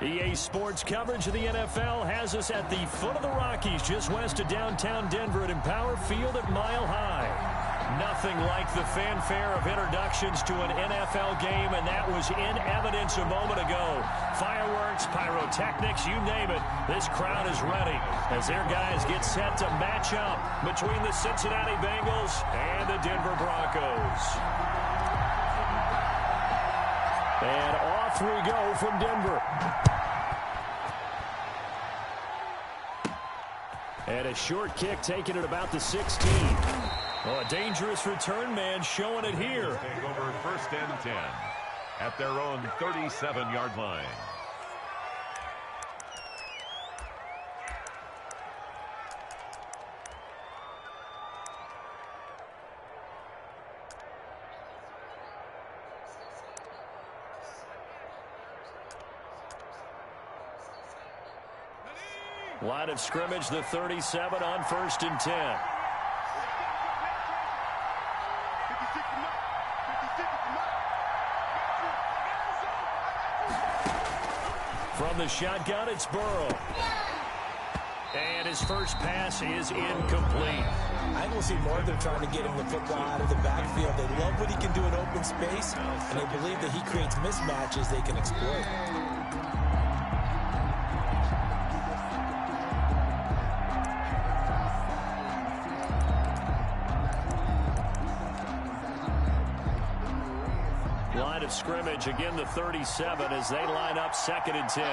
EA Sports coverage of the NFL has us at the foot of the Rockies, just west of downtown Denver at Empower Field at Mile High. Nothing like the fanfare of introductions to an NFL game, and that was in evidence a moment ago. Fireworks, pyrotechnics, you name it. This crowd is ready as their guys get set to match up between the Cincinnati Bengals and the Denver Broncos. And off we go from Denver. And a short kick taken at about the 16. Oh, a dangerous return man showing it here. Take over 1st and 10 at their own 37-yard line. Line of scrimmage, the 37 on 1st and 10. From the shotgun, it's Burrow. And his first pass is incomplete. I don't see more of them trying to get him the football out of the backfield. They love what he can do in open space, and they believe that he creates mismatches they can exploit. Line of scrimmage, again the 37 as they line up 2nd and 10.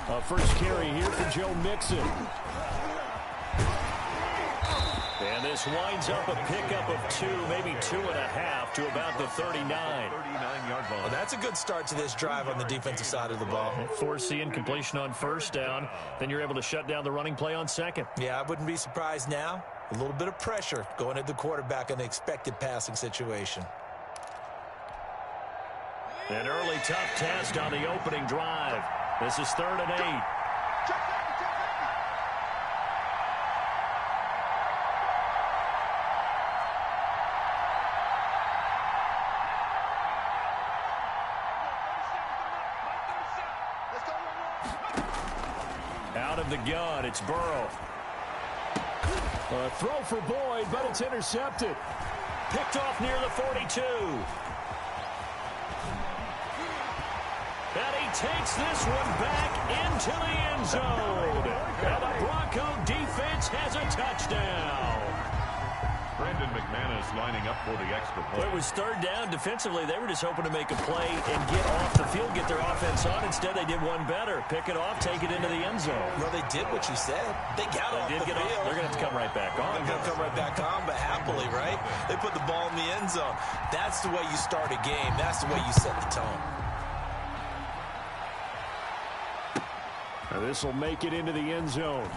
A first carry here for Joe Mixon. And this winds up a pickup of 2, maybe 2.5 to about the 39. 39-yard ball. Well, that's a good start to this drive on the defensive side of the ball. Force the incompletion on 1st down. Then you're able to shut down the running play on 2nd. Yeah, I wouldn't be surprised now. A little bit of pressure going at the quarterback in an expected passing situation. An early tough test on the opening drive. This is 3rd and 8. Out of the gun, it's Burrow. A throw for Boyd, but it's intercepted. Picked off near the 42. And he takes this one back into the end zone. And the Bronco defense has a touchdown. Brandon McManus lining up for the extra point. It was 3rd down. Defensively, they were just hoping to make a play and get off the field, get their offense on. Instead, they did one better. Pick it off, take it into the end zone. Well, they did what you said. They got off the field. They're going to have to come right back on. They're going to come right back on, but happily, right? They put the ball in the end zone. That's the way you start a game. That's the way you set the tone. This will make it into the end zone.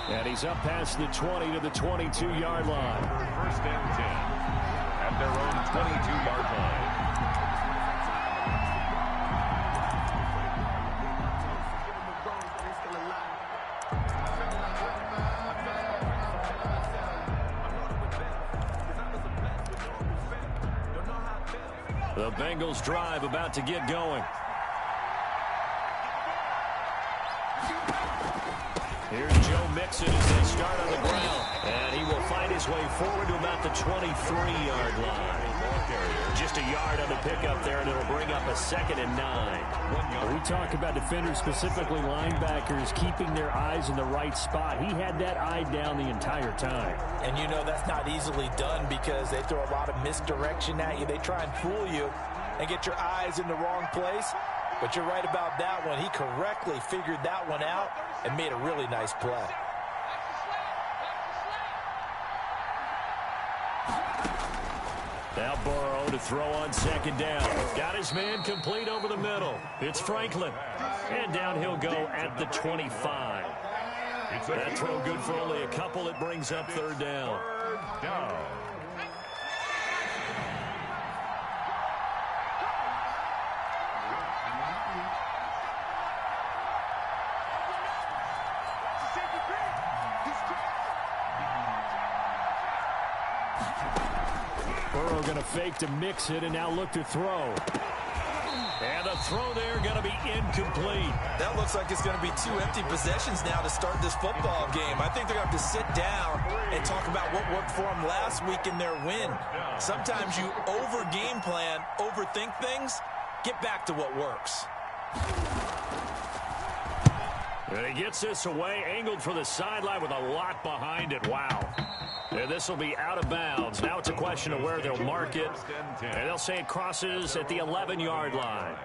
And he's up past the 20 to the 22-yard line. 1st and 10 at their own 22-yard line. The Bengals drive about to get going. Here's Joe Mixon as they start on the ground. And he will find his way forward to about the 23-yard line. Just a yard on the pickup there, and it'll bring up a 2nd and 9. We talk about defenders, specifically linebackers, keeping their eyes in the right spot. He had that eye down the entire time. And you know that's not easily done because they throw a lot of misdirection at you. They try and fool you and get your eyes in the wrong place. But you're right about that one. He correctly figured that one out and made a really nice play. Now Burrow to throw on 2nd down. Got his man complete over the middle. It's Franklin. And down he'll go at the 25. That throw good for only a couple. It brings up 3rd down. Burrow going to fake to mix it and now look to throw. And the throw there going to be incomplete. That looks like it's going to be 2 empty possessions now to start this football game. I think they're going to have to sit down and talk about what worked for them last week in their win. Sometimes you over-game plan, overthink things. Get back to what works. And he gets this away, angled for the sideline with a lot behind it. Wow. And this will be out of bounds. Now it's a question of where they'll mark it. And they'll say it crosses at the 11-yard line.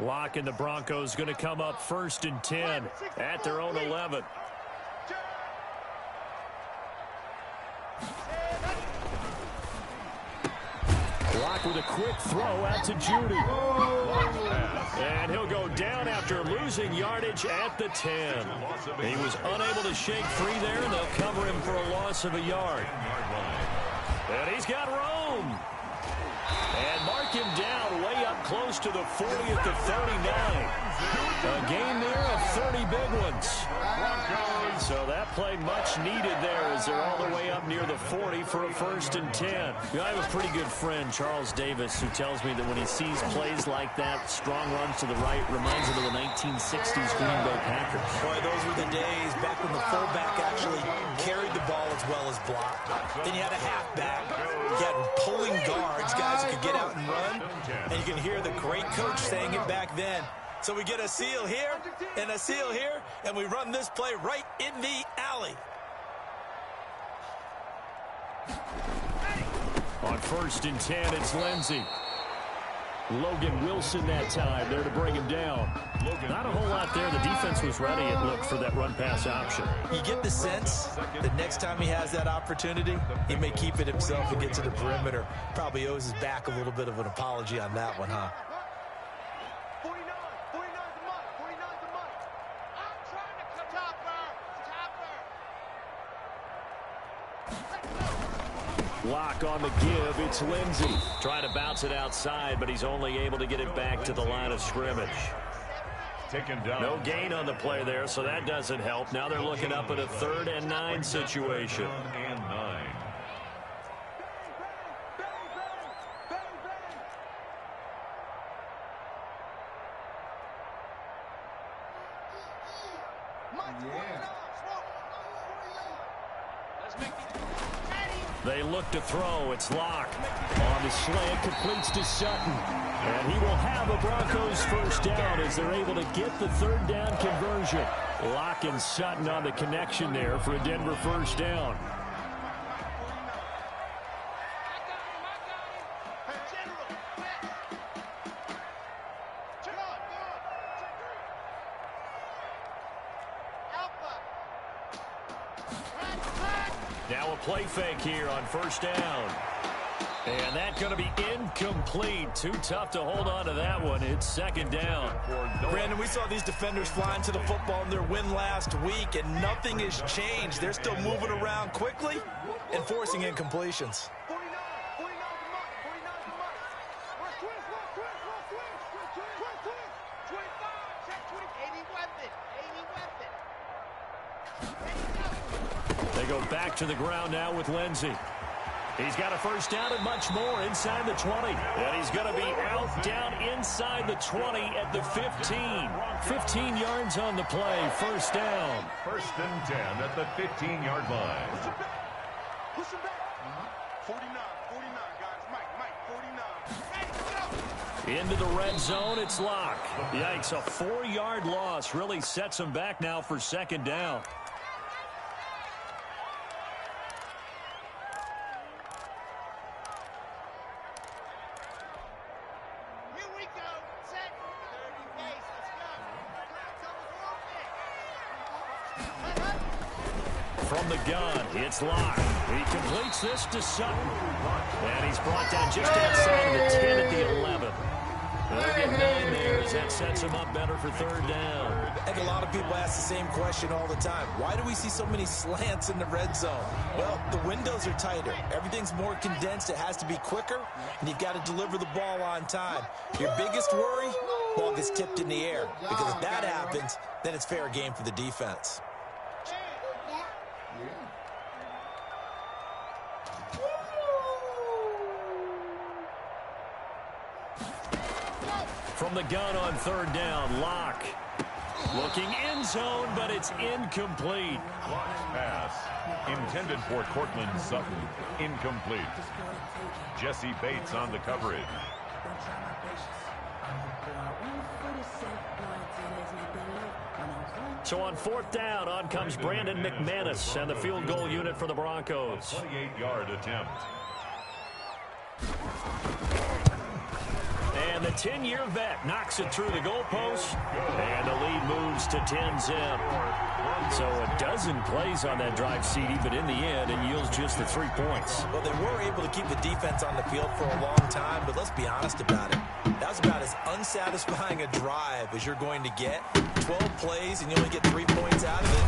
Locke and the Broncos going to come up 1st and 10 at their own 11. Locke with a quick throw out to Judy. And he'll go down after losing yardage at the 10. He was unable to shake free there, and they'll cover him for a loss of a yard. And he's got room. And mark him down way up close to the 40 at the 39. A game there of 30 big ones. So that play much needed there as they're all the way up near the 40 for a 1st and 10. You know, I have a pretty good friend, Charles Davis, who tells me that when he sees plays like that, strong runs to the right, reminds him of the 1960s Green Bay Packers. Boy, those were the days back when the fullback actually carried the ball as well as blocked. Then you had a halfback. You had pulling guards, guys who could get out and run. And you can hear the great coach saying it back then. So we get a seal here and a seal here, and we run this play right in the alley. On 1st and 10, it's Lindsey. Logan Wilson that time there to bring him down. Not a whole lot there. The defense was ready, it looked, for that run-pass option. You get the sense that next time he has that opportunity, he may keep it himself and get to the perimeter. Probably owes his back a little bit of an apology on that one, huh? Locke on the give. It's Lindsey. Trying to bounce it outside, but he's only able to get it back to the line of scrimmage. No gain on the play there, so that doesn't help. Now they're looking up at a 3rd and 9 situation. They look to throw. It's Locke. On the slant, completes to Sutton. And he will have a Broncos 1st down as they're able to get the 3rd down conversion. Locke and Sutton on the connection there for a Denver 1st down. Now a play fake here on 1st down. And that's going to be incomplete. Too tough to hold on to that one. It's 2nd down. Brandon, we saw these defenders flying to the football in their win last week, and nothing has changed. They're still moving around quickly and forcing incompletions. They go back to the ground now with Lindsey. He's got a 1st down and much more inside the 20. And he's going to be out down inside the 20 at the 15. 15 yards on the play. 1st down. 1st and 10 at the 15-yard line. Push him back. 49, guys. Mike, 49. Into the red zone, it's Locke. Yikes, a 4-yard loss really sets him back now for 2nd down. From the gun, it's Locke. He completes this to Sutton. And he's brought down just outside of the 10 at the 11. They'll get 9 there as that sets them up better for third down. I think a lot of people ask the same question all the time. Why do we see so many slants in the red zone? Well, the windows are tighter. Everything's more condensed. It has to be quicker, and you've got to deliver the ball on time. Your biggest worry, ball gets tipped in the air. Because if that happens, then it's fair game for the defense. From the gun on third down, Locke. Looking end zone, but it's incomplete. Locke's pass, intended for Cortland Sutton, incomplete. Jesse Bates on the coverage. So on fourth down, on comes Brandon McManus and the field goal unit for the Broncos. 28-yard attempt. And the 10-year vet knocks it through the goalpost, and the lead moves to 10-zip. So a dozen plays on that drive, CD, but in the end, it yields just the 3 points. Well, they were able to keep the defense on the field for a long time, but let's be honest about it. That was about as unsatisfying a drive as you're going to get. 12 plays, and you only get 3 points out of it.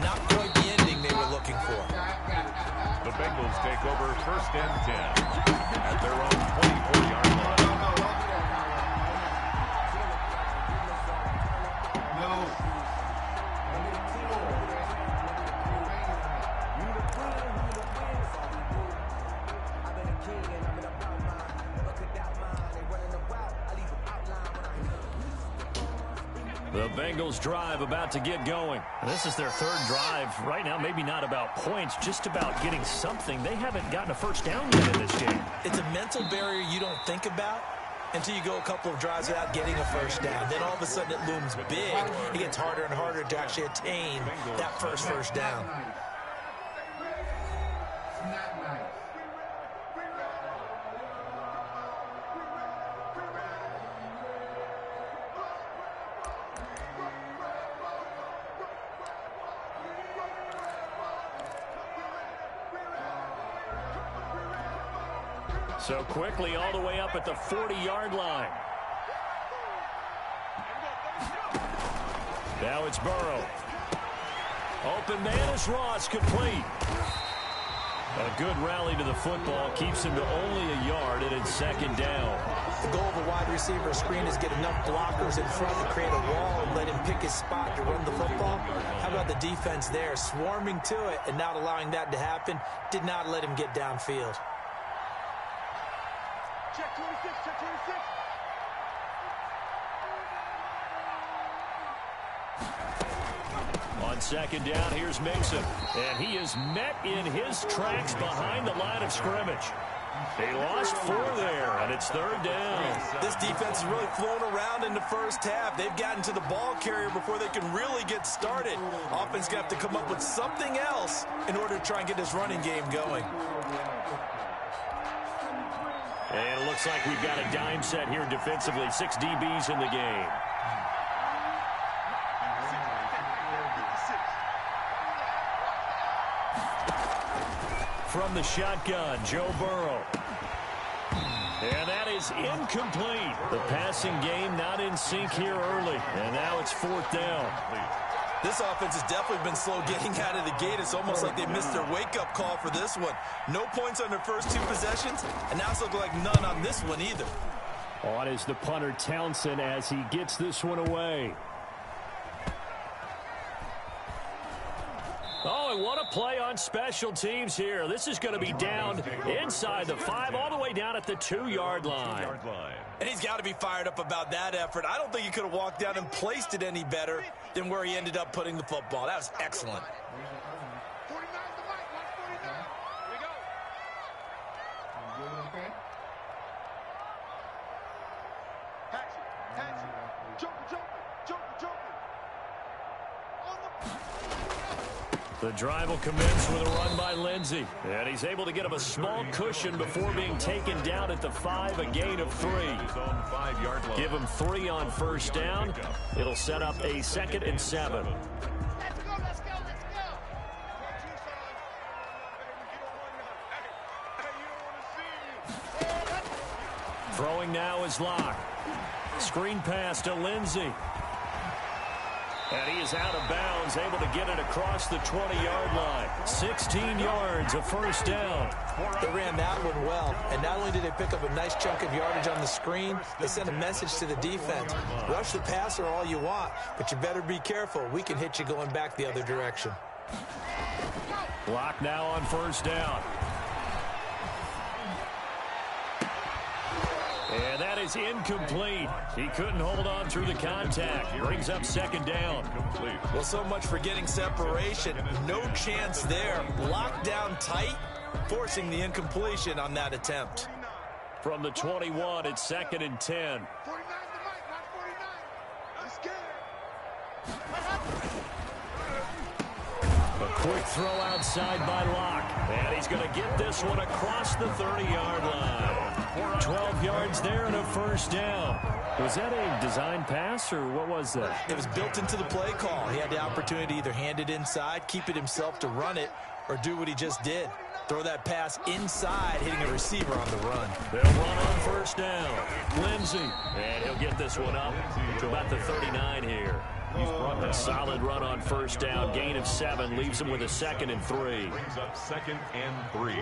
Not quite the ending they were looking for. The Bengals take over first and 10 at their own 24-yard line. The Bengals drive about to get going. This is their third drive. Right now, maybe not about points, just about getting something. They haven't gotten a first down yet in this game. It's a mental barrier you don't think about until you go a couple of drives without getting a first down. Then all of a sudden it looms big. It gets harder and harder to actually attain that first down. So quickly all the way up at the 40-yard line. Now it's Burrow. Open man is Ross, complete. A good rally to the football keeps him to only a yard, and it's second down. The goal of a wide receiver screen is get enough blockers in front to create a wall and let him pick his spot to run the football. How about the defense there, swarming to it and not allowing that to happen? Did not let him get downfield. Check 26, check 26. On second down, here's Mixon. And he is met in his tracks behind the line of scrimmage. They lost 4 there, and it's third down. This defense has really flown around in the first half. They've gotten to the ball carrier before they can really get started. Offense going to have to come up with something else in order to try and get this running game going. And it looks like we've got a dime set here defensively. 6 DBs in the game. From the shotgun, Joe Burrow. And that is incomplete. The passing game not in sync here early. And now it's fourth down. This offense has definitely been slow getting out of the gate. It's almost like they missed their wake-up call for this one. No points on their first 2 possessions, and now it's looking like none on this one either. On is the punter Townsend as he gets this one away. Oh, and what a play on special teams here. This is going to be down inside the 5, all the way down at the 2-yard line. And he's got to be fired up about that effort. I don't think he could have walked down and placed it any better than where he ended up putting the football. That was excellent. 49 the mic, 149. Here we go. Patsy, Joker. The drive will commence with a run by Lindsey. And he's able to get him a small cushion before being taken down at the 5, a gain of 3. Give him 3 on first down. It'll set up a 2nd and 7. Let's go. Throwing now is Locke. Screen pass to Lindsey. And he is out of bounds, able to get it across the 20-yard line. 16 yards, a first down. They ran that one well, and not only did they pick up a nice chunk of yardage on the screen, they sent a message to the defense. Rush the passer all you want, but you better be careful. We can hit you going back the other direction. Lock now on first down. And that is incomplete. He couldn't hold on through the contact. Brings up second down. Well, so much for getting separation. No chance there. Locked down tight, forcing the incompletion on that attempt. From the 21, it's second and 10. 49 the mic, not 49. I'm scared. A quick throw outside by Locke. And he's going to get this one across the 30-yard line. 12 yards there and a first down. Was that a design pass, or what was that? It was built into the play call. He had the opportunity to either hand it inside, keep it himself to run it, or do what he just did. Throw that pass inside, hitting a receiver on the run. They'll run on first down. Lindsey. And he'll get this one up to about the 39 here. A solid run on first down. Gain of 7 leaves him with a second and 3. Brings up second and 3.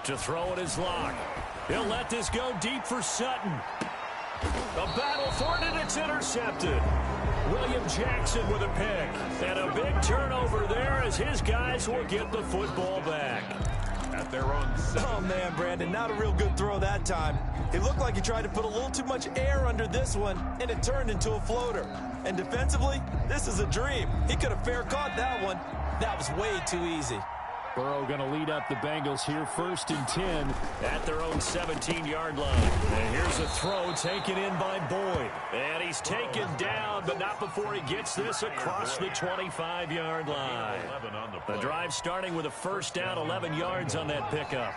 To throw it is Locke. He'll let this go deep for Sutton. A battle for it, and it's intercepted. William Jackson with a pick. And a big turnover there as his guys will get the football back. At their own 7. Oh, man, Brandon, not a real good throw that time. It looked like he tried to put a little too much air under this one, and it turned into a floater. And defensively, this is a dream. He could have fair caught that one. That was way too easy. Burrow going to lead up the Bengals here, first and 10 at their own 17-yard line. And here's a throw taken in by Boyd. And he's taken down, but not before he gets this across the 25-yard line. The drive starting with a first down, 11 yards on that pickup.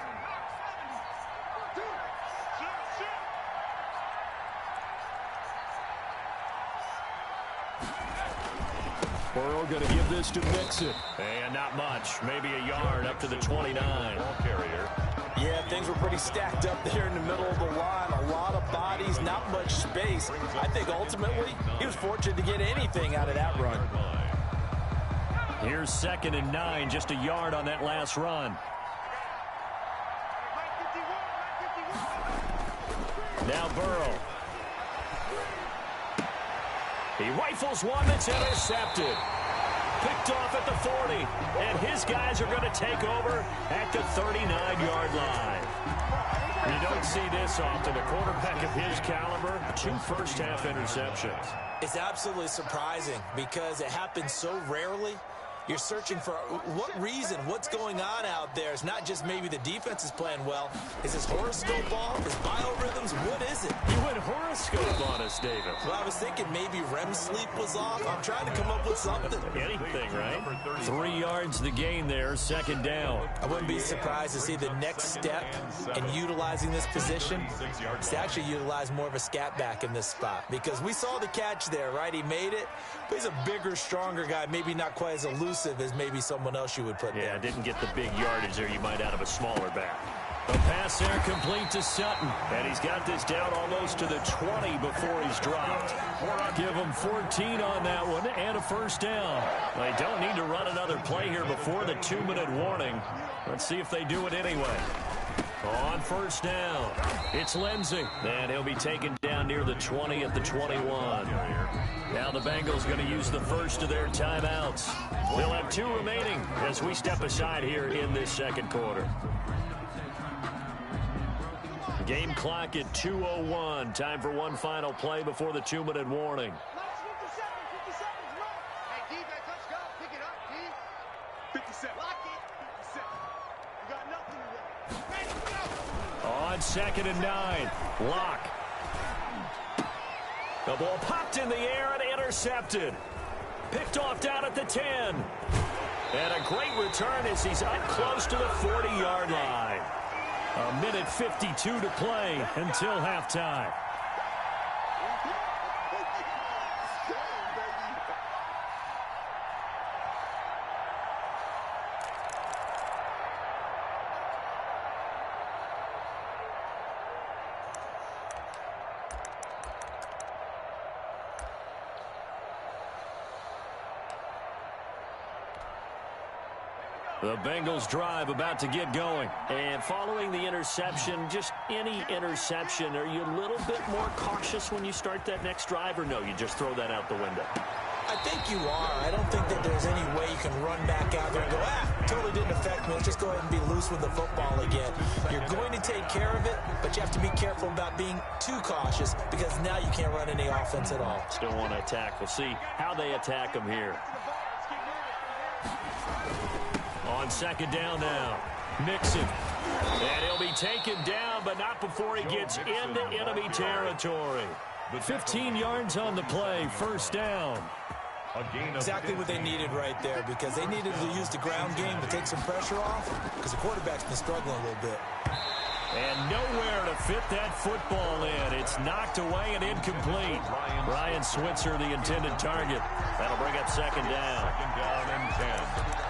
Burrow going to give this to Mixon. And not much. Maybe a yard up to the 29. Ball carrier. Yeah, things were pretty stacked up there in the middle of the line. A lot of bodies, not much space. I think ultimately he was fortunate to get anything out of that run. Here's second and 9, just a yard on that last run. Now Burrow. He rifles one that's intercepted. Picked off at the 40. And his guys are going to take over at the 39-yard line. You don't see this often. A quarterback of his caliber, 2 first-half interceptions. It's absolutely surprising because it happens so rarely. You're searching for what reason, what's going on out there. It's not just maybe the defense is playing well. Is his horoscope off? His biorhythms? What is it? You went horoscope on us, David. Well, I was thinking maybe REM sleep was off. I'm trying to come up with something. Anything, right? 3 yards the gain there, second down. I wouldn't be surprised to see the next step in utilizing this position is to actually utilize more of a scat back in this spot. Because we saw the catch there, right? He made it. But he's a bigger, stronger guy, maybe not quite as elusive as maybe someone else you would put there. Yeah, didn't get the big yardage there you might out of a smaller back. The pass there complete to Sutton. And he's got this down almost to the 20 before he's dropped. Give him 14 on that one and a first down. They don't need to run another play here before the 2-minute warning. Let's see if they do it anyway. On first down, it's Lindsey. And he'll be taken down near the 20 at the 21. Now the Bengals going to use the first of their timeouts. They'll have 2 remaining as we step aside here in this second quarter. Game clock at 2:01. Time for one final play before the 2-minute warning. Hey, D, let's go. Pick it up, D. 57. Lock it. 57. You got nothing to ready to go. On second and 9, Locke. The ball popped in the air and intercepted. Picked off down at the 10. And a great return as he's up close to the 40-yard line. A minute 52 to play until halftime. The Bengals drive about to get going. And following the interception, just any interception, are you a little bit more cautious when you start that next drive, or no, you just throw that out the window? I think you are. I don't think that there's any way you can run back out there and go, totally didn't affect me. Let's just go ahead and be loose with the football again. You're going to take care of it, but you have to be careful about being too cautious because now you can't run any offense at all. Still want to attack. We'll see how they attack them here. On second down now, Mixon. And he'll be taken down, but not before he gets into enemy territory. 15 yards on the play, first down. Exactly what they needed right there, because they needed to use the ground game to take some pressure off, because the quarterback's been struggling a little bit. And nowhere to fit that football in. It's knocked away and incomplete. Ryan Switzer, the intended target. That'll bring up second down. Second down and 10.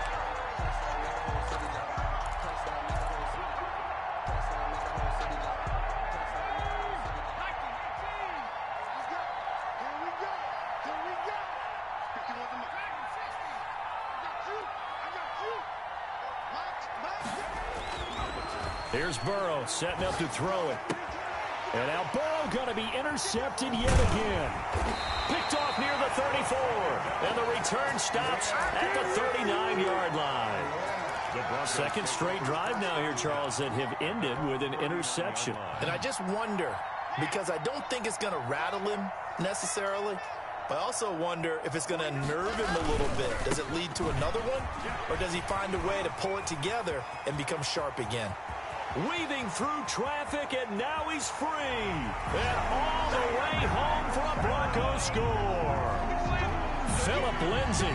Here's Burrow setting up to throw it. And now Burrow going to be intercepted yet again. Picked off near the 34. And the return stops at the 39-yard line. Second straight drive now here, Charles, that have ended with an interception. And I just wonder, because I don't think it's going to rattle him necessarily, but I also wonder if it's going to unnerve him a little bit. Does it lead to another one? Or does he find a way to pull it together and become sharp again? Weaving through traffic, and now he's free. And all the way home for a Broncos score. Phillip Lindsay,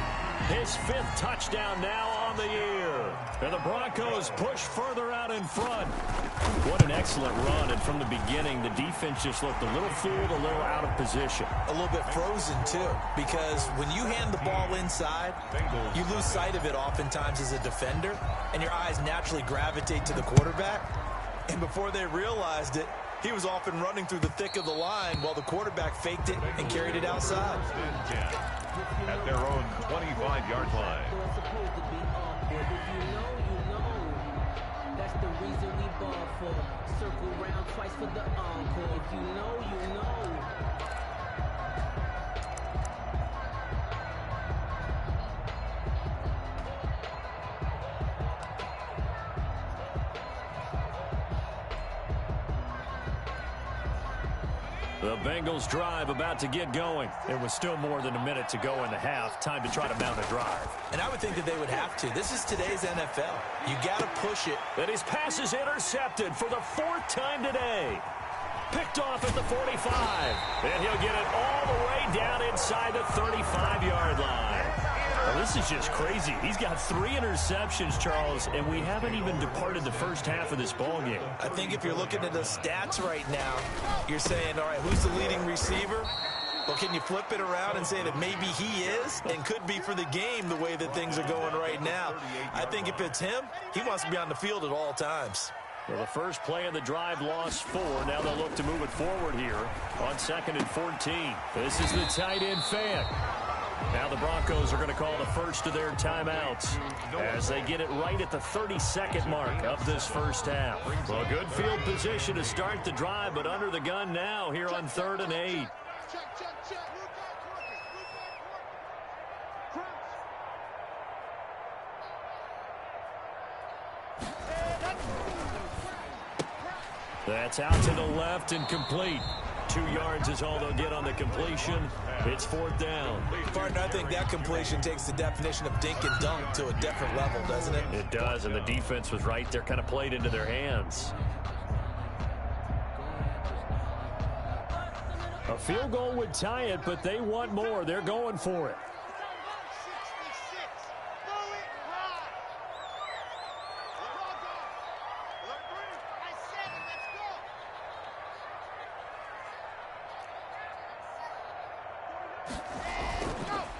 his fifth touchdown now on the year. And the Broncos push further out in front. What an excellent run. And from the beginning, the defense just looked a little fooled, a little out of position. A little bit frozen, too, because when you hand the ball inside, you lose sight of it oftentimes as a defender, and your eyes naturally gravitate to the quarterback. And before they realized it, he was off and running through the thick of the line while the quarterback faked it and carried it outside. At their own 25-yard line. That's the reason we ball for. Circle round twice for the encore. If you know, you know. The Bengals drive about to get going. It was still more than a minute to go in the half. Time to try to mount a drive. And I would think that they would have to. This is today's NFL. You got to push it. And his pass is intercepted for the fourth time today. Picked off at the 45. And he'll get it all the way down inside the 35-yard line. Well, this is just crazy. He's got 3 interceptions, Charles, and we haven't even departed the first half of this ballgame. I think if you're looking at the stats right now, you're saying, all right, who's the leading receiver? Well, can you flip it around and say that maybe he is and could be for the game the way that things are going right now? I think if it's him, he wants to be on the field at all times. Well, the first play of the drive lost 4. Now they'll look to move it forward here on 2nd and 14. This is the tight end fan. Now the Broncos are going to call the first of their timeouts as they get it right at the 32nd mark of this first half. Well, good field position to start the drive, but under the gun now here on 3rd and 8. That's out to the left and complete. 2 yards is all they'll get on the completion. It's 4th down. Partner, I think that completion takes the definition of dink and dunk to a different level, doesn't it? It does, and the defense was right there, kind of played into their hands. A field goal would tie it, but they want more. They're going for it.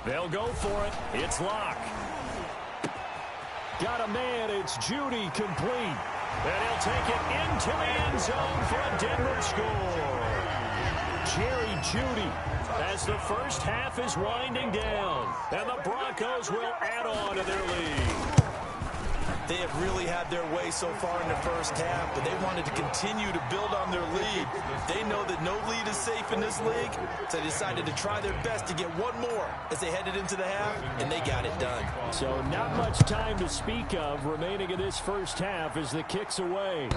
They'll go for it. It's Locke. Got a man. It's Judy complete. And he'll take it into the end zone for a Denver score. Jerry Judy as the first half is winding down. And the Broncos will add on to their lead. They have really had their way so far in the first half, but they wanted to continue to build on their lead. They know that no lead is safe in this league, so they decided to try their best to get one more as they headed into the half, and they got it done. So not much time to speak of remaining in this first half as the kick's away.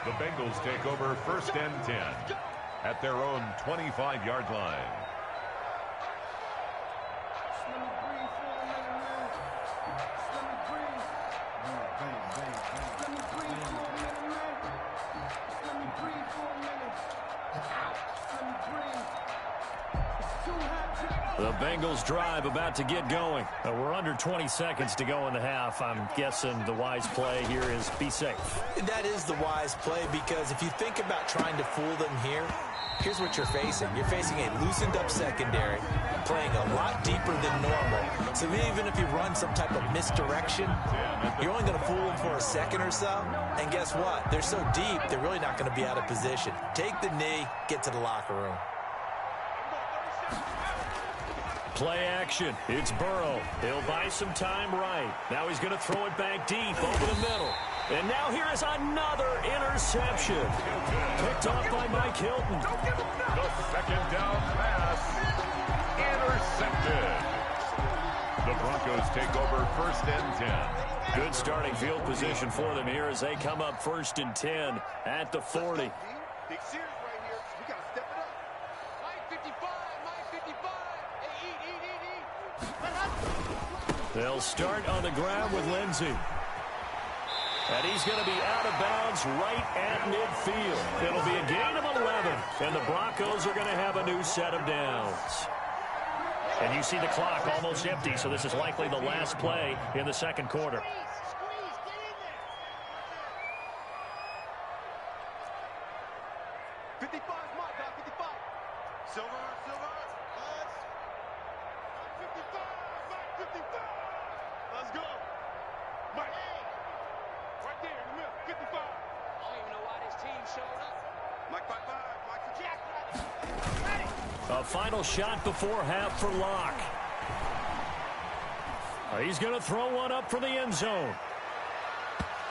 The Bengals take over 1st and 10 at their own 25-yard line. The Bengals drive about to get going. We're under 20 seconds to go in the half. I'm guessing the wise play here is be safe. That is the wise play, because if you think about trying to fool them here, here's what you're facing. You're facing a loosened up secondary, playing a lot deeper than normal. So even if you run some type of misdirection, you're only going to fool them for a second or so. And guess what? They're so deep, they're really not going to be out of position. Take the knee, get to the locker room. Play action. It's Burrow. He'll buy some time right. Now he's going to throw it back deep over the middle. And now here is another interception. Picked off by Mike Hilton. The 2nd down pass intercepted. The Broncos take over 1st and 10. Good starting field position for them here as they come up 1st and 10 at the 40. Big series right here. We got to step it up. Mike 55, Mike 55. They'll start on the ground with Lindsey. And he's going to be out of bounds right at midfield. It'll be a gain of 11. And the Broncos are going to have a new set of downs. And you see the clock almost empty, so this is likely the last play in the 2nd quarter. Let's go. Mike. Right there in the middle. 55. I don't even know why this team showed up. Mike 55. Mike Jack. A final shot before half for Locke. He's going to throw one up for the end zone.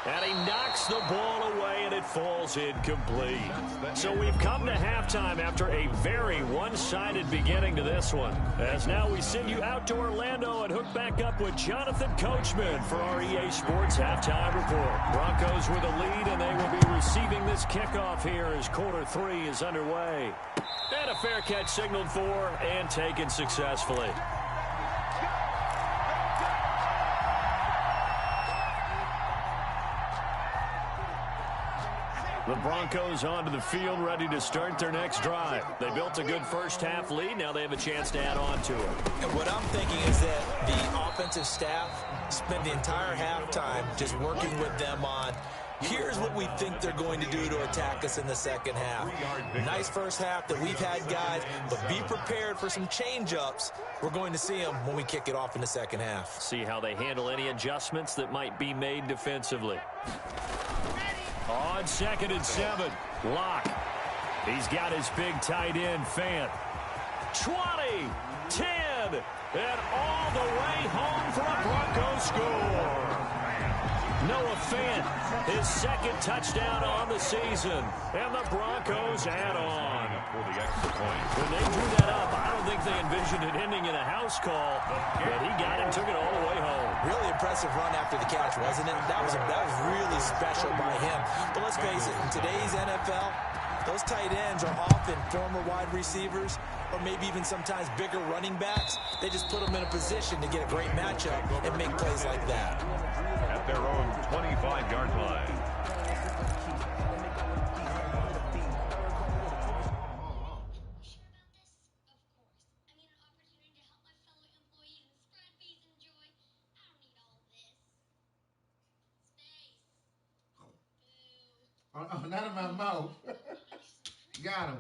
And he knocks the ball away, and it falls incomplete. So we've come to halftime after a very one-sided beginning to this one. As now we send you out to Orlando and hook back up with Jonathan Coachman for our EA Sports Halftime Report. Broncos with a lead, and they will be receiving this kickoff here as quarter 3 is underway. And a fair catch signaled for and taken successfully. The Broncos onto the field, ready to start their next drive. They built a good first half lead. Now they have a chance to add on to it. And what I'm thinking is that the offensive staff spent the entire halftime just working with them on, here's what we think they're going to do to attack us in the second half. Nice first half that we've had, guys, but be prepared for some change-ups. We're going to see them when we kick it off in the second half. See how they handle any adjustments that might be made defensively. On 2nd and 7, Locke. He's got his big tight end, Fant. 20, 10, and all the way home for a Broncos score. Noah Fant, his 2nd touchdown on the season, and the Broncos add on. For the extra point. When they drew that up, I don't think they envisioned it ending in a house call, but he got it and took it all the way home. Really impressive run after the catch, wasn't it? That was really special by him. But let's face it, in today's NFL, those tight ends are often former wide receivers or maybe even sometimes bigger running backs. They just put them in a position to get a great matchup and make plays like that. At their own 25-yard line. Oh, not in my mouth. Got him.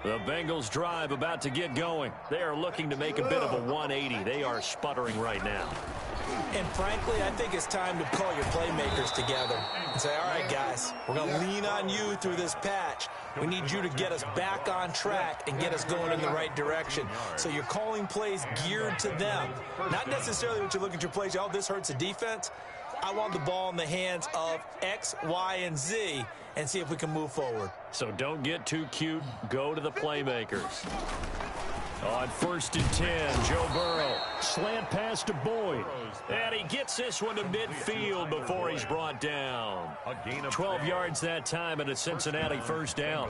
The Bengals drive about to get going. They are looking to make a bit of a 180. They are sputtering right now. And frankly, I think it's time to call your playmakers together and say, all right, guys, we're going to lean on you through this patch. We need you to get us back on track and get us going in the right direction. So you're calling plays geared to them. Not necessarily what you're looking at your plays, oh, this hurts the defense. I want the ball in the hands of X, Y, and Z and see if we can move forward. So don't get too cute. Go to the playmakers. On 1st and 10, Joe Burrow. Slant pass to Boyd. And he gets this one to midfield before he's brought down. 12 yards that time and a Cincinnati first down.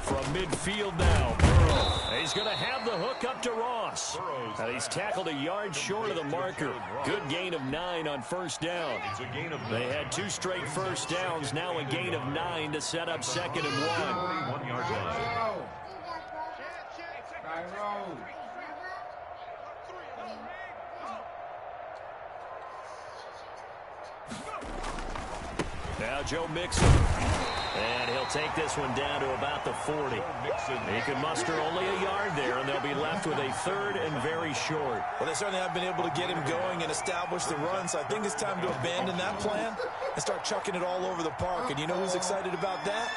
From midfield now, Burrow. He's going to have the hook up to Ross. And he's tackled a yard short of the marker. Good gain of 9 on first down. They had 2 straight first downs, now a gain of 9 to set up 2nd and 1. 1 yard line. Now Joe Mixon. And he'll take this one down to about the 40. He can muster only a yard there, and they'll be left with a 3rd and very short. Well, they certainly have been able to get him going and establish the run, so I think it's time to abandon that plan and start chucking it all over the park. And you know who's excited about that?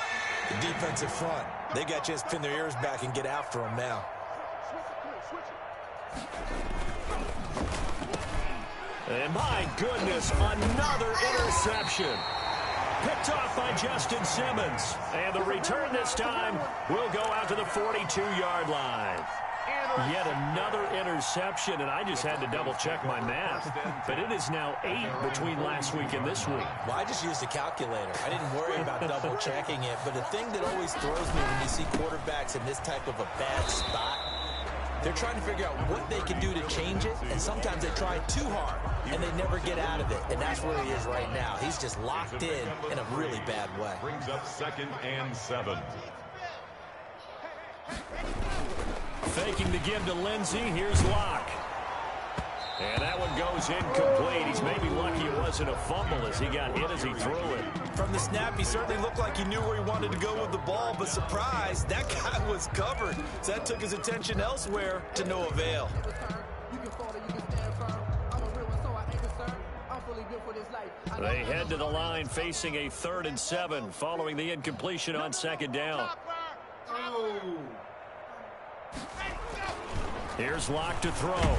The defensive front. They got a chance to pin their ears back and get after him now. And my goodness, another interception. Picked off by Justin Simmons. And the return this time will go out to the 42-yard line. Yet another interception, and I just had to double-check my math. But it is now 8 between last week and this week. Well, I just used a calculator. I didn't worry about double-checking it. But the thing that always throws me when you see quarterbacks in this type of a bad spot, they're trying to figure out what they can do to change it, and sometimes they try too hard, and they never get out of it, and that's where he is right now. He's just locked in a really bad way. Brings up 2nd and 7. Faking the give to Lindsey. Here's Locke. And that one goes incomplete. He's maybe lucky it wasn't a fumble as he got hit as he threw it. From the snap, he certainly looked like he knew where he wanted to go with the ball, but surprise, that guy was covered. So that took his attention elsewhere to no avail. They head to the line facing a 3rd and 7 following the incompletion on 2nd down. Here's Locke to throw.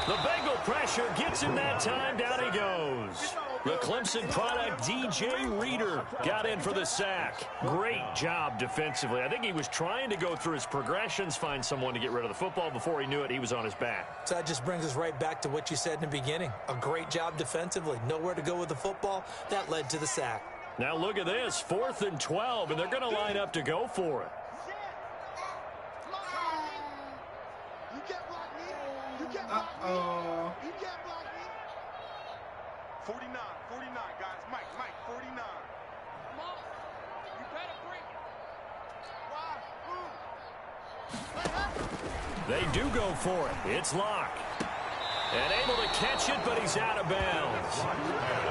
The Bengal pressure gets him that time. Down he goes. The Clemson product, DJ Reader, got in for the sack. Great job defensively. I think he was trying to go through his progressions, find someone to get rid of the football. Before he knew it, he was on his back. So that just brings us right back to what you said in the beginning. A great job defensively. Nowhere to go with the football. That led to the sack. Now look at this. 4th and 12, and they're going to line up to go for it. You can't block me. You can't block me. You can't block me. 49, guys. Mike, 49. Mom, you better bring it. They do go for it. It's Locke. And able to catch it, but he's out of bounds.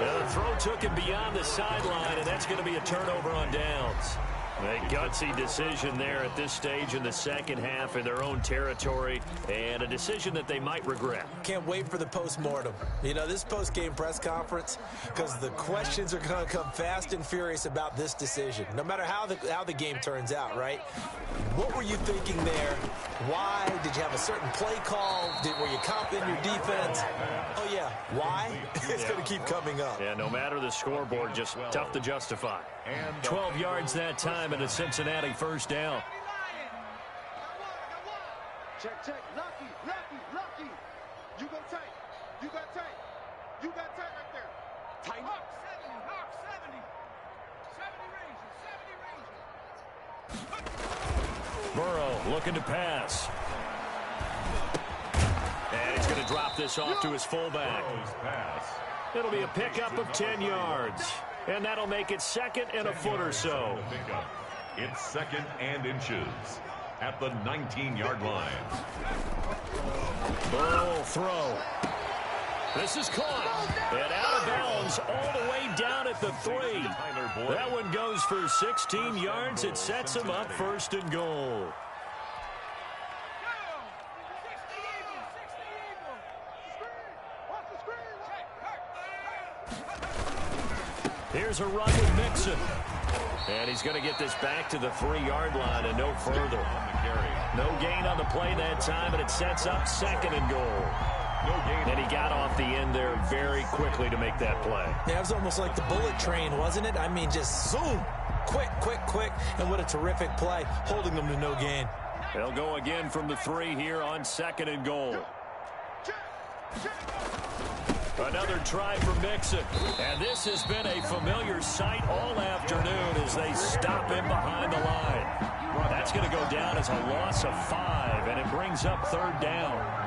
Now the throw took him beyond the sideline, and that's going to be a turnover on downs. A gutsy decision there at this stage in the 2nd half in their own territory, and a decision that they might regret. Can't wait for the post-mortem. You know, this post-game press conference, because the questions are going to come fast and furious about this decision, no matter how the game turns out, right? What were you thinking there? Why? Did you have a certain play call? Were you confident in your defense? Oh, yeah. Why? It's going to keep coming up. Yeah, no matter the scoreboard, just tough to justify. 12 yards that time and a Cincinnati first down. Check. Lucky. You got tight. You got tight right there. Tight. Hawk 70 range. Burrow looking to pass. And he's going to drop this off to his fullback. It'll be a pickup of 10 yards. And that'll make it 2nd and a foot or so. It's 2nd and inches. at the 19-yard line. Burrow will throw. This is caught. And out of bounds all the way down at the 3. That one goes for 16 yards. It sets him up 1st and goal. Here's a run with Mixon. And he's going to get this back to the 3-yard line and no further. No gain on the play that time, and it sets up 2nd and goal. And he got off the end there very quickly to make that play. Yeah, it was almost like the bullet train, wasn't it? I mean, just zoom. Quick, quick, quick. And what a terrific play, holding them to no gain. They'll go again from the 3 here on 2nd and goal. Another try for Mixon. And this has been a familiar sight all afternoon as they stop him behind the line. That's going to go down as a loss of 5, and it brings up 3rd down.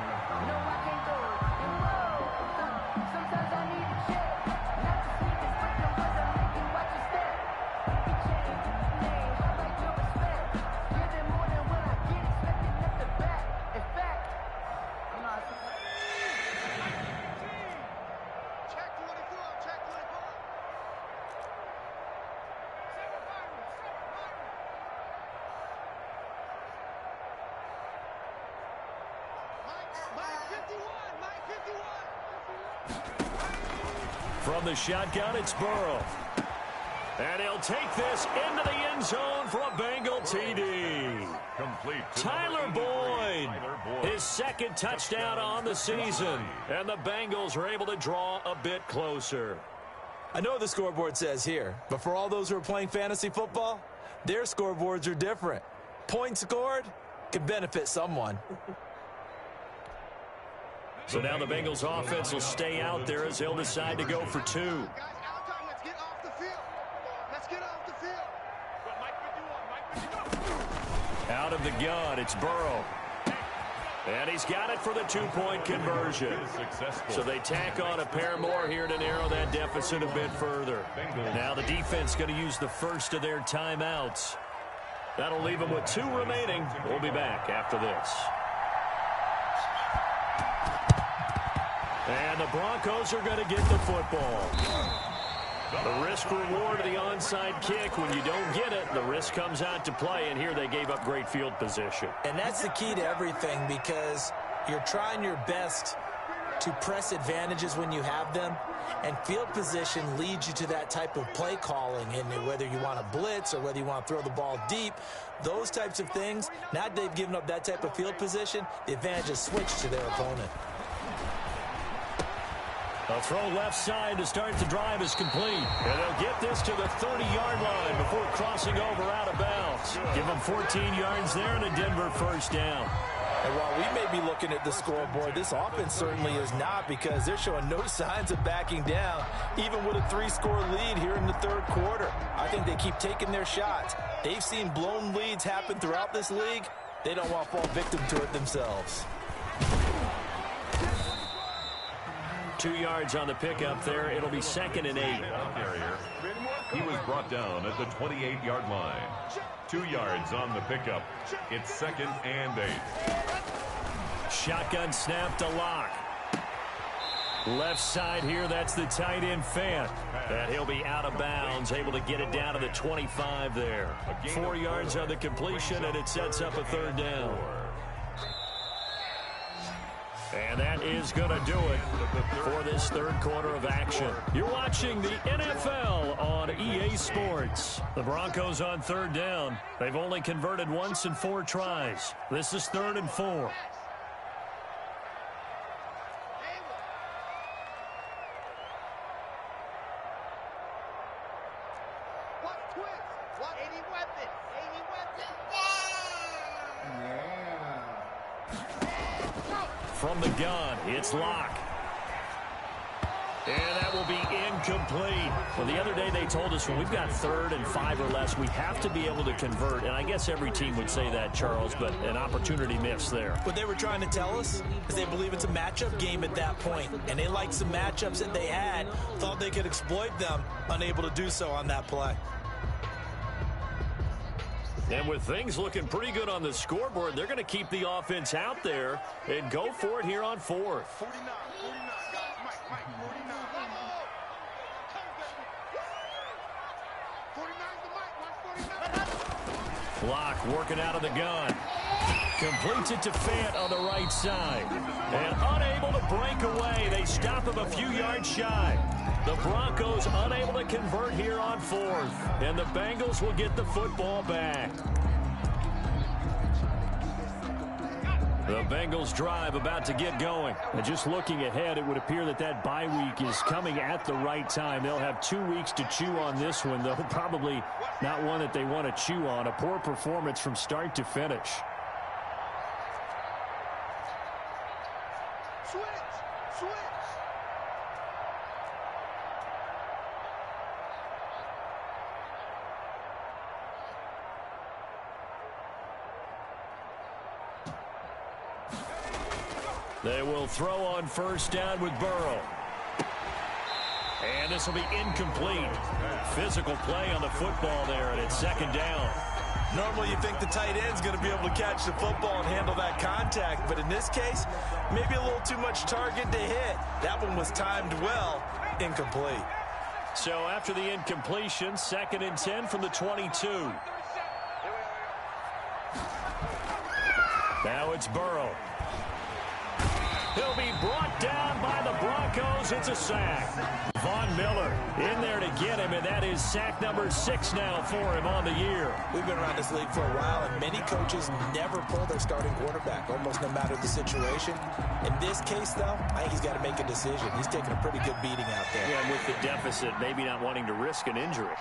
From the shotgun, it's Burrow. And he'll take this into the end zone for a Bengal TD. Complete. Tyler Boyd, his 2nd touchdown on the season. And the Bengals are able to draw a bit closer. I know what the scoreboard says here, but for all those who are playing fantasy football, their scoreboards are different. Points scored could benefit someone. So now the Bengals offense will stay out there as they'll decide to go for 2. Guys, let's get off the field. Let's get off the field. Out of the gun, it's Burrow. And he's got it for the 2-point conversion. So they tack on a pair more here to narrow that deficit a bit further. Now the defense going to use the first of their timeouts. That'll leave them with 2 remaining. We'll be back after this. And the Broncos are going to get the football. The risk-reward of the onside kick. When you don't get it, the risk comes out to play, and here they gave up great field position. And that's the key to everything, because you're trying your best to press advantages when you have them, and field position leads you to that type of play calling. And whether you want to blitz or whether you want to throw the ball deep, those types of things, now that they've given up that type of field position, the advantage is switched to their opponent. A throw left side to start the drive is complete. And they'll get this to the 30-yard line before crossing over out of bounds. Give them 14 yards there and a Denver 1st down. And while we may be looking at the scoreboard, this offense certainly is not, because they're showing no signs of backing down, even with a 3-score lead here in the 3rd quarter. I think they keep taking their shots. They've seen blown leads happen throughout this league. They don't want to fall victim to it themselves. 2 yards on the pickup there. It'll be 2nd and 8. He was brought down at the 28-yard line. 2 yards on the pickup. It's 2nd and 8. Shotgun snap to Lock. Left side here, that's the tight end Fant. And he'll be out of bounds, able to get it down to the 25 there. 4 yards on the completion, and it sets up a 3rd down. And that is going to do it for this 3rd quarter of action. You're watching the NFL on EA Sports. The Broncos on 3rd down. They've only converted once in 4 tries. This is 3rd and 4. From the gun, it's Lock. And that will be incomplete. Well, the other day they told us when we've got 3rd and 5 or less, we have to be able to convert. And I guess every team would say that, Charles, but an opportunity missed there. What they were trying to tell us is they believe it's a matchup game at that point. And they liked some matchups that they had, thought they could exploit them, unable to do so on that play. And with things looking pretty good on the scoreboard, they're going to keep the offense out there and go for it here on fourth. 49, guys. Mike, 49. 49's the Mike, 149. Block working out of the gun. Completes it to Fant on the right side. And unable to break away. They stop him a few yards shy. The Broncos unable to convert here on fourth. And the Bengals will get the football back. The Bengals drive about to get going. And just looking ahead, it would appear that that bye week is coming at the right time. They'll have 2 weeks to chew on this one, though probably not one that they want to chew on. A poor performance from start to finish. Switch. They will throw on first down with Burrow. And this will be incomplete. Physical play on the football there, and it's second down. Normally you think the tight end's going to be able to catch the football and handle that contact, but in this case, maybe a little too much target to hit. That one was timed well, incomplete. So after the incompletion, 2nd and 10 from the 22. Now it's Burrow. He'll be brought down by the Broncos. It's a sack. Von Miller in there to get him, and that is sack number 6 now for him on the year. We've been around this league for a while, and many coaches never pull their starting quarterback, almost no matter the situation. In this case, though, I think he's got to make a decision. He's taking a pretty good beating out there. Yeah, and with the deficit, maybe not wanting to risk an injury.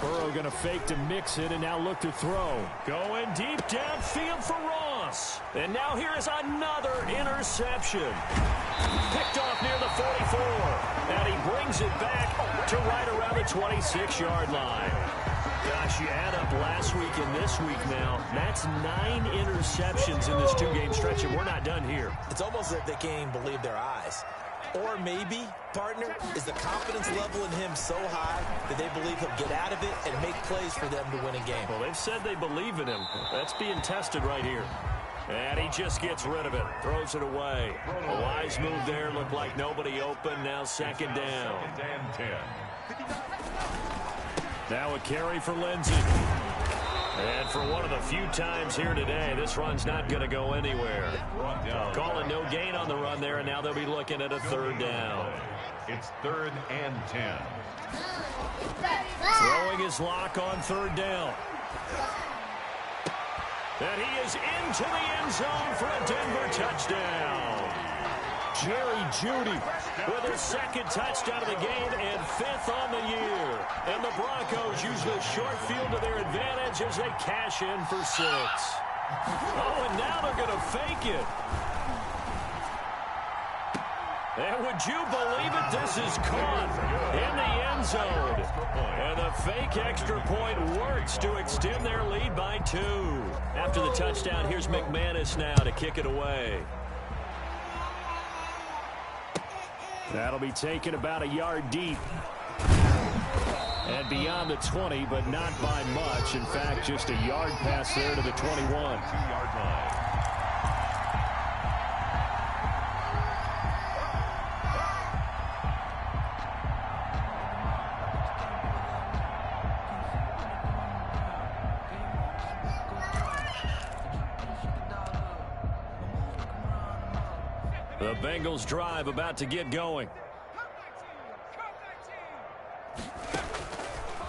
Burrow going to fake to mix it and now look to throw. Going deep downfield for Ross. And now here is another interception. Picked off near the 44. And he brings it back to right around the 26-yard line. Gosh, you add up last week and this week now. That's 9 interceptions in this 2-game stretch, and we're not done here. It's almost as if they can't even believe their eyes. Or maybe, partner, is the confidence level in him so high that they believe he'll get out of it and make plays for them to win a game. Well, they've said they believe in him. That's being tested right here. And he just gets rid of it. Throws it away. A wise move there. Looked like nobody open. Now 2nd down. 10. Now a carry for Lindsey. And for one of the few times here today, this run's not going to go anywhere. Calling no gain on the run there, and now they'll be looking at a 3rd down. It's 3rd and 10. Throwing his lock on 3rd down. And he is into the end zone for a Denver touchdown. Jerry Jeudy with his 2nd touchdown of the game and 5th on the year. And the Broncos use the short field to their advantage as they cash in for 6. Oh, and now they're going to fake it. And would you believe it? This is caught in the end zone. And the fake extra point works to extend their lead by 2. After the touchdown, here's McManus now to kick it away. That'll be taken about a yard deep. And beyond the 20, but not by much. In fact, just a yard pass there to the 21. 2-yard line. The Bengals drive about to get going.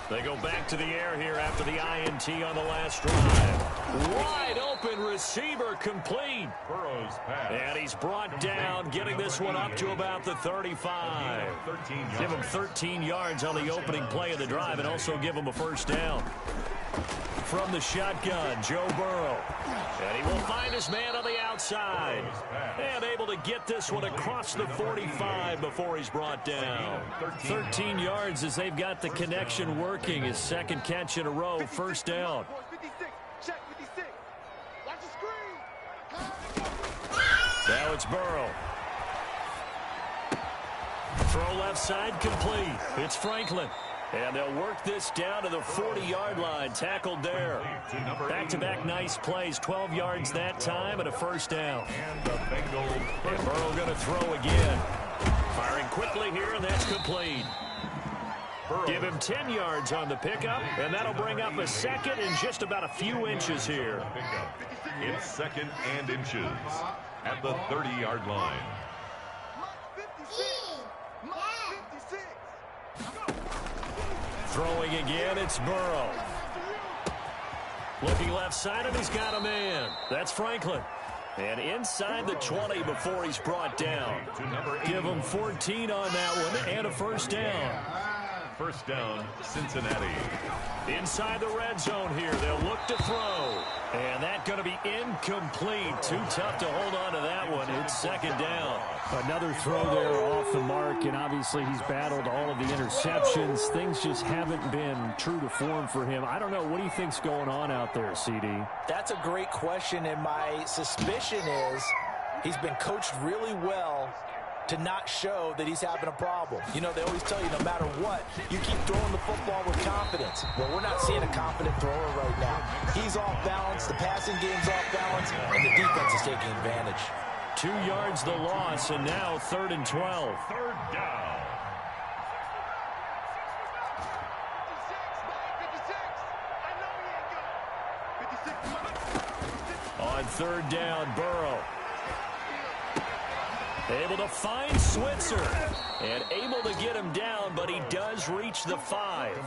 They go back to the air here after the INT on the last drive. Wide open receiver complete. Burrow's pass. And he's brought down, getting this one up to about the 35. Give him 13 yards on the opening play of the drive and also give him a 1st down. From the shotgun, Joe Burrow. And he will find his man on the outside. And able to get this one across the 45 before he's brought down. 13 yards as they've got the connection working. His 2nd catch in a row, 1st down. 56. Check 56. Watch the screen. Now it's Burrow. Throw left side complete. It's Franklin. And they'll work this down to the 40-yard line. Tackled there. Back-to-back nice plays. 12 yards that time and a first down. And Burrow going to throw again. Firing quickly here, and that's complete. Give him 10 yards on the pickup, and that'll bring up a second and just about a few inches here. It's second and inches at the 30-yard line. Throwing again, it's Burrow. Looking left side, and he's got a man. That's Franklin. And inside the 20 before he's brought down. Give him 14 on that one and a first down. First down, Cincinnati. Inside the red zone here. They'll look to throw. And that's going to be incomplete. Too tough to hold on to that one. It's second down. Another throw there off the mark, and obviously he's battled all of the interceptions. Things just haven't been true to form for him. I don't know. What do you think's going on out there, CD? That's a great question, and my suspicion is he's been coached really well to not show that he's having a problem. You know, they always tell you no matter what, you keep throwing the football with confidence. Well, we're not seeing a confident thrower right now. He's off balance, the passing game's off balance, and the defense is taking advantage. 2 yards the loss, and now 3rd and 12. Third down. On 3rd down, Burrow. Able to find Switzer. And able to get him down, but he does reach the 5.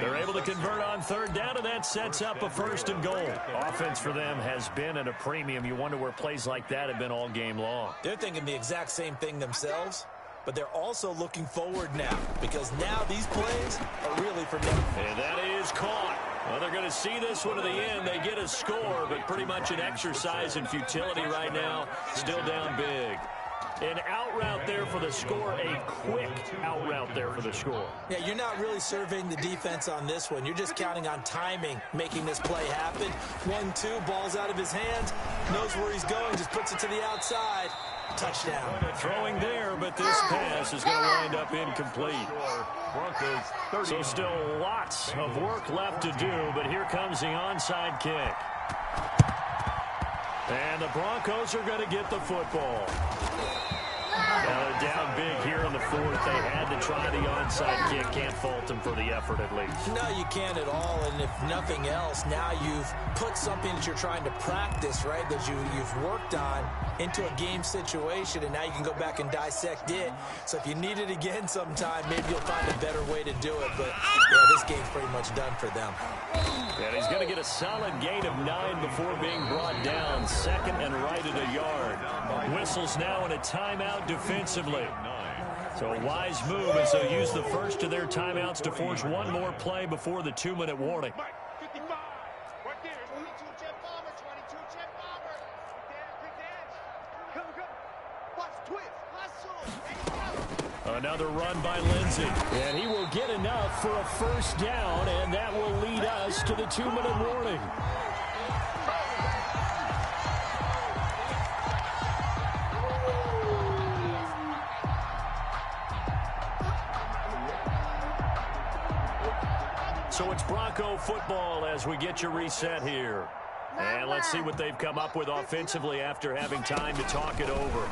They're able to convert on 3rd down, and that sets up a 1st and goal. Offense for them has been at a premium. You wonder where plays like that have been all game long. They're thinking the exact same thing themselves, but they're also looking forward now, because now these plays are really for them. And that is caught. Well, they're going to see this one to the end. They get a score, but pretty much an exercise in futility right now. Still down big. An out route there for the score, a quick out route there for the score. Yeah, you're not really surveying the defense on this one. You're just counting on timing, making this play happen. 1-2, ball's out of his hands, knows where he's going, just puts it to the outside. Touchdown. Throwing there, but this pass is going to wind up incomplete. So still lots of work left to do, but here comes the onside kick. And the Broncos are going to get the football. Now they're down big here in the 4th. They had to try the onside kick. Can't fault them for the effort at least. No, you can't at all. And if nothing else, now you've put something that you're trying to practice, right, that you've worked on into a game situation, and now you can go back and dissect it. So if you need it again sometime, maybe you'll find a better way to do it. But, yeah, this game's pretty much done for them. And he's going to get a solid gain of 9 before being brought down. 2nd and right at a yard. Whistles now in a timeout defensively. So a wise move as they'll use the first of their timeouts to force one more play before the 2-minute warning. Another run by Lindsey. And he will get enough for a first down, and that will lead us to the 2-minute warning. So it's Bronco football as we get you reset here. And let's see what they've come up with offensively after having time to talk it over.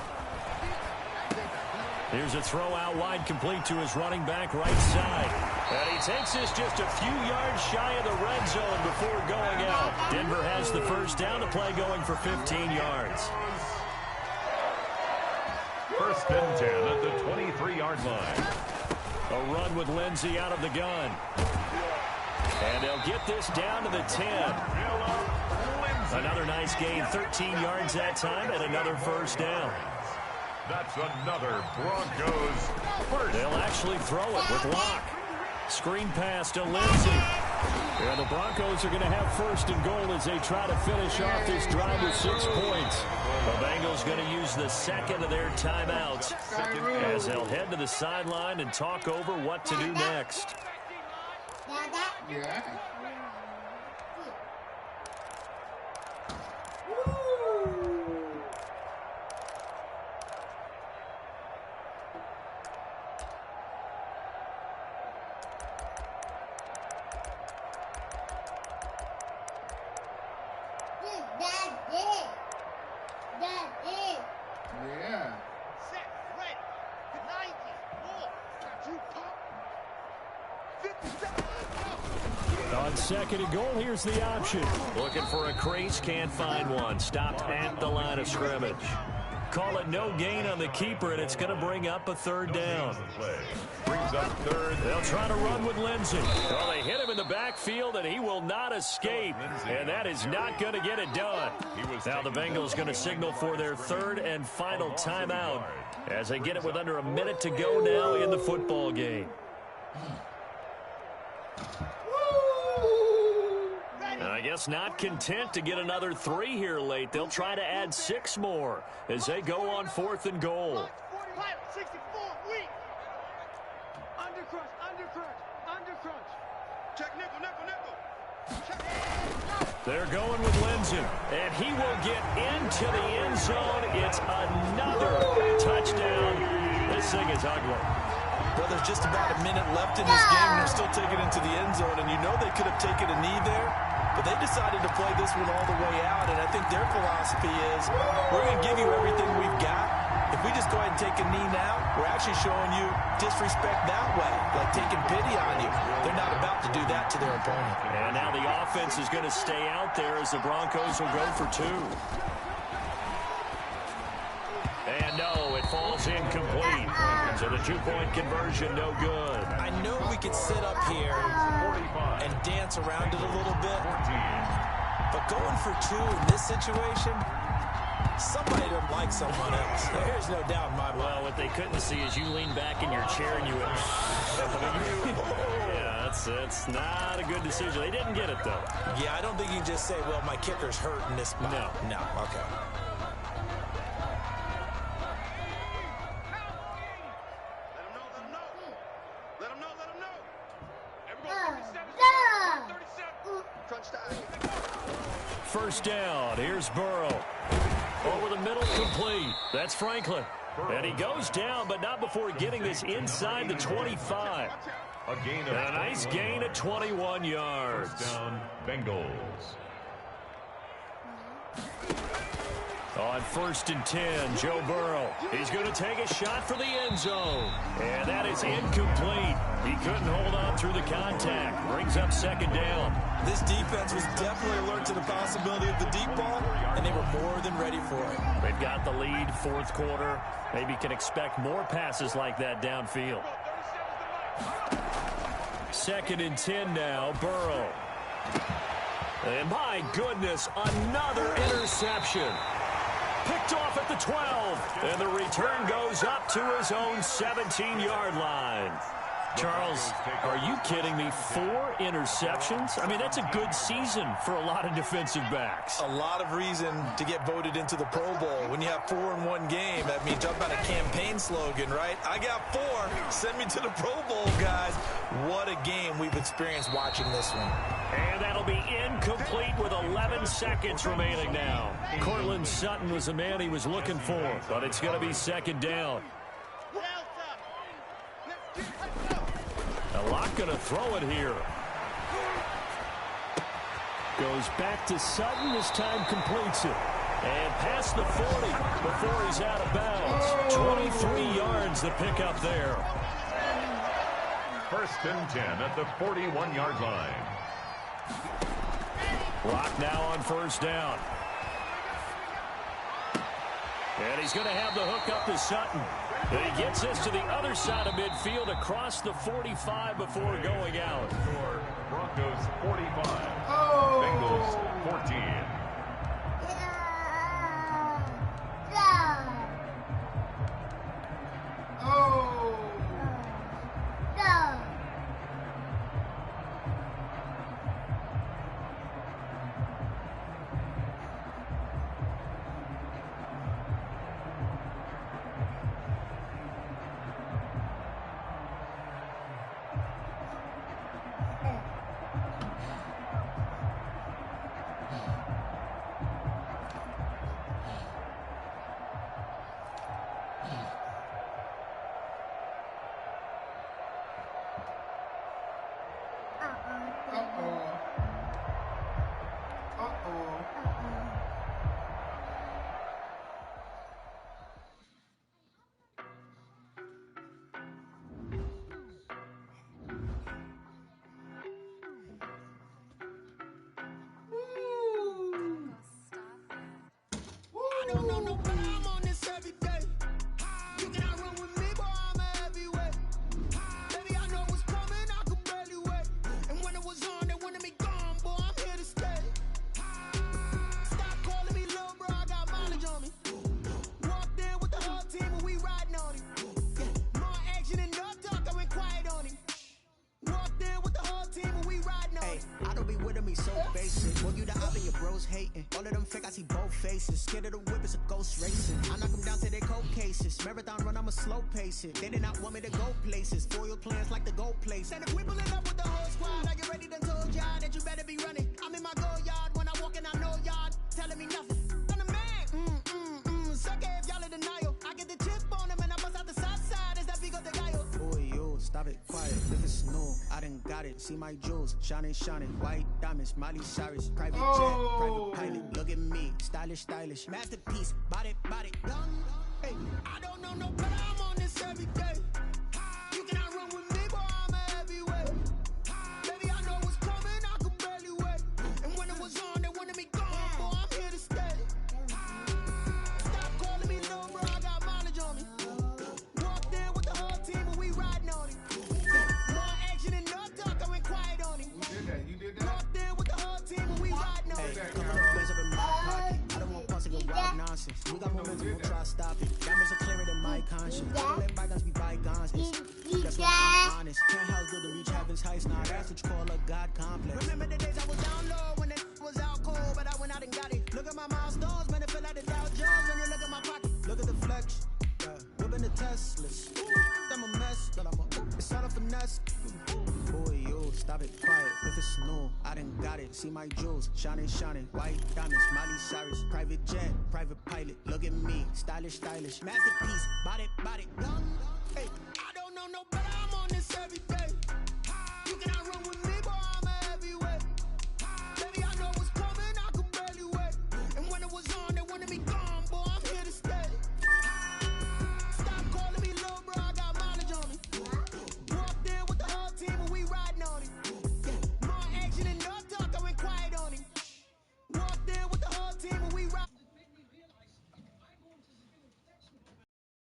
Here's a throw out wide, complete to his running back right side. And he takes this just a few yards shy of the red zone before going out. Denver has the first down, to play going for 15 yards. 1st and 10 at the 23-yard line. A run with Lindsey out of the gun. And they'll get this down to the 10. Another nice gain, 13 yards that time, and another first down. That's another Broncos first. They'll actually throw it with Locke. Screen pass to Lindsey. And the Broncos are going to have 1st and goal as they try to finish off this drive with 6 points. The Bengals going to use the 2nd of their timeouts as they'll head to the sideline and talk over what to do next. Yeah. On second and goal, here's the option. Looking for a crease, can't find one. Stopped at the line of scrimmage. Call it no gain on the keeper, and it's going to bring up a third down. Brings up third. They'll try to run with Lindsey. Well, they hit him in the backfield, and he will not escape. And that is not going to get it done. Now the Bengals going to signal for their third and final timeout as they get it with under a minute to go now in the football game. I guess not content to get another 3 here late. They'll try to add 6 more as they go on 4th and goal. They're going with Lindsey, and he will get into the end zone. It's another touchdown. This thing is ugly. Well, there's just about a minute left in this game, and they're still taking it into the end zone. And you know they could have taken a knee there, but they decided to play this one all the way out. And I think their philosophy is, we're going to give you everything we've got. If we just go ahead and take a knee now, we're actually showing you disrespect that way, like taking pity on you. They're not about to do that to their opponent. And now the offense is going to stay out there as the Broncos will go for 2. And no, it falls incomplete. So the 2-point conversion, no good. I know we could sit up here and dance around it a little bit, but going for 2 in this situation, somebody doesn't like someone else. There's no doubt in my mind. Well, what they couldn't see is you lean back in your chair and you went, yeah, that's not a good decision. They didn't get it, though. Yeah, I don't think you can just say, well, my kicker's hurt in this spot. No, okay. First down, here's Burrow. Over the middle, complete. That's Franklin. And he goes down, but not before getting this inside the 25. And a nice gain at 21 yards. First down, Bengals. On 1st and 10, Joe Burrow. He's going to take a shot for the end zone. And that is incomplete. He couldn't hold on through the contact. Brings up 2nd down. This defense was definitely alert to the possibility of the deep ball, and they were more than ready for it. They've got the lead, 4th quarter. Maybe can expect more passes like that downfield. 2nd and 10 now, Burrow. And my goodness, another interception. Picked off at the 12. And the return goes up to his own 17-yard line. Charles, are you kidding me? 4 interceptions? I mean, that's a good season for a lot of defensive backs. A lot of reason to get voted into the Pro Bowl. When you have 4 in one game, I mean, talk about a campaign slogan, right? I got 4. Send me to the Pro Bowl, guys. What a game we've experienced watching this one. And that'll be incomplete with 11 seconds remaining now. Cortland Sutton was the man he was looking for, but it's going to be 2nd down. Locke going to throw it here. Goes back to Sutton. This time completes it. And past the 40 before he's out of bounds. 23 yards the pickup there. 1st and 10 at the 41-yard line. Locke now on 1st down. And he's going to have the hook up to Sutton. And he gets this to the other side of midfield across the 45 before going out. Broncos 45. Bengals 14. don't know no better, I'm on this every day. You cannot run with me, boy, I'm a heavyweight. Baby, I know what's coming, I could barely wait. And when it was on, they wanted me gone, boy, I'm here to stay. Stop calling me little bro, I got mileage on me. Walked in with the whole team and we riding on him. Yeah, more action and no talk, I went quiet on him. Walked in with the whole team and we riding on him. I don't be with him, he's so basic. Well, you the other, your bros hating. All of them fake, I see both faces. Scared of the whip, it's a ghost racing. I knock them down to their cold cases. Marathon run, I'ma slow pace it. They did not want me to go places. Foil plans like the gold place. And if we pulling up with the whole squad, I get ready to told y'all that you better be running. I'm in my go yard when I walk in, I know y'all telling me nothing. I'm the man. Suck it if y'all in denial. I get the chip on them and I bust out the south side. Is that big of the guy? Boy, yo, stop it, quiet. If it's no, I done got it. See my jewels, shining, white diamonds, Miley Cyrus, private jet, private pilot. Look at me, stylish, masterpiece, body, young. Hey, I don't know no better, I'm on this every day. You cannot run with me, boy, I'm a heavyweight. Baby, I know what's coming, I could barely wait. And when it was on, they wanted me gone, boy, I'm here to stay. Stop calling me little bro, I got mileage on me. Walked in with the whole team and we riding on him. More action and no talk, I went quiet on him. You did that. Walked in with the whole team and we riding on him. Couple of plays up in my pocket. I don't want pause to go wild nonsense. We got momentum, we'll try to stop it. Diamonds are clearer than my conscience. Don't let bygones be bygones. That's why I'm honest. Can't house good to reach heaven's heights. Now that's what you call a God complex. Remember the days I was down low when it was out cold, but I went out and got it. Look at my milestones, man, it feel like the Dow Jones when you look at my pocket. Look at the flex, whipping the Teslas. I'm a mess, but it's all a finesse. Boy, yo, stop it, quiet. If it's snow, I done got it. See my jewels, shining, white diamonds, Miley Cyrus, private jet, private pilot. Look at me, stylish, masterpiece, body, young. Hey,